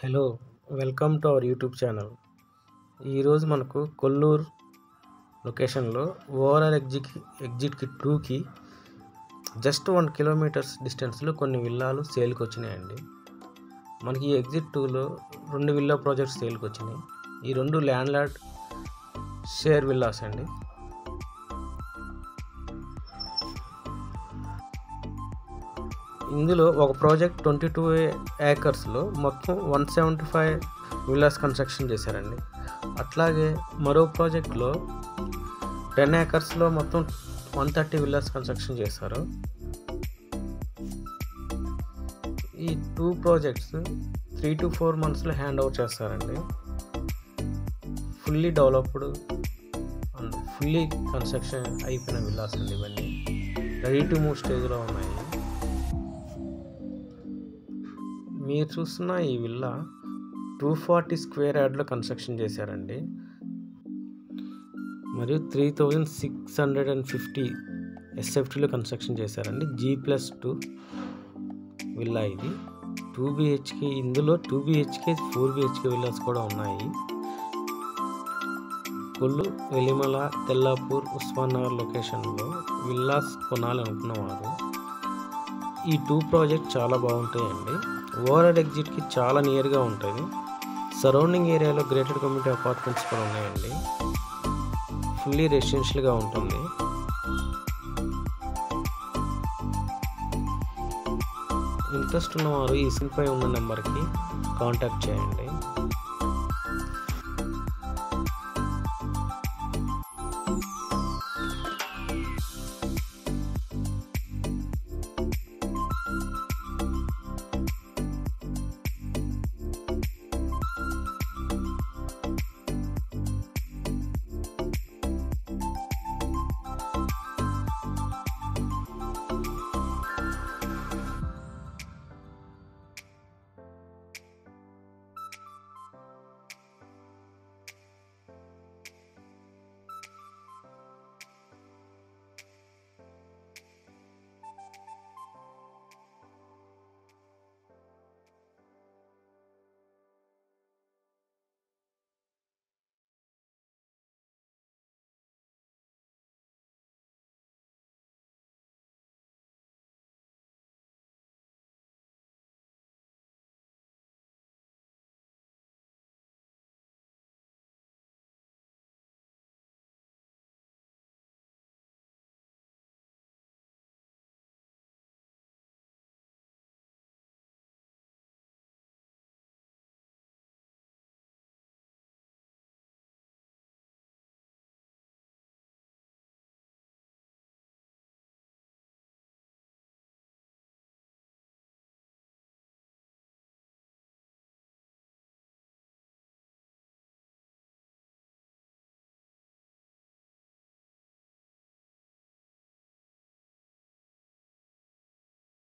Hello, welcome to our YouTube channel. ఈరోజు మనకు కొల్లూరు లొకేషన్లో ఓవరాల్ ఎగ్జిట్కి 2కి జస్ట్ 1 కిలోమీటర్స్ డిస్టెన్స్లో కొన్ని విల్లాలు సేల్కి వచ్చినాయండి. మనకి ఈ ఎగ్జిట్ 2లో 2 విల్లా ప్రాజెక్ట్స్ సేల్కి వచ్చినాయి. ఈ 2 ల్యాండ్ లార్డ్ షేర్ విల్లాస్ అండి. ఇందులో ఒక ప్రాజెక్ట్ 22 ఏకర్స్లో మొత్తం 175 విల్లాస్ కన్స్ట్రక్షన్ చేశారండి. అట్లాగే మరో ప్రాజెక్ట్లో 10 ఏకర్స్లో మొత్తం 130 విల్లాస్ కన్స్ట్రక్షన్ చేశారు. ఈ 2 ప్రాజెక్ట్స్ 3 to 4 monthsలో హ్యాండ్ ఓవర్ చేస్తారండి. Fully developed and fully construction అయిపోయిన విల్లాస్ అండి. ఇవన్నీ రెడీ టు మూవ్ స్టేజ్లో ఉన్నాయి. మీరు చూస్తున్న ఈ విల్లా 240 స్క్వేర్ యార్డ్లో కన్స్ట్రక్షన్ చేశారండి. మరియు 3650 ఎస్ఎఫ్టీలో కన్స్ట్రక్షన్ చేశారండి. G+2 విల్లా ఇది. 2 BHK, ఇందులో 2 BHK 4 BHK విల్లాస్ కూడా ఉన్నాయి. కొల్లు, వెలిమల, తెల్లాపూర్, ఉస్మాన్ నగర్ లొకేషన్లో విల్లాస్ కొనాలనుకున్నవారు ఈ 2 ప్రాజెక్ట్ చాలా బాగుంటాయండి. ఓవరాల్ ఎగ్జిట్కి చాలా నియర్గా ఉంటుంది. సరౌండింగ్ ఏరియాలో గ్రేటెడ్ కమ్యూనిటీ అపార్ట్మెంట్స్ కూడా ఉన్నాయండి. ఫుల్లీ రెసిడెన్షియల్గా ఉంటుంది. ఇంట్రెస్ట్ ఉన్నవారు ఈ స్క్రీన్పై ఉన్న నెంబర్కి కాంటాక్ట్ చేయండి.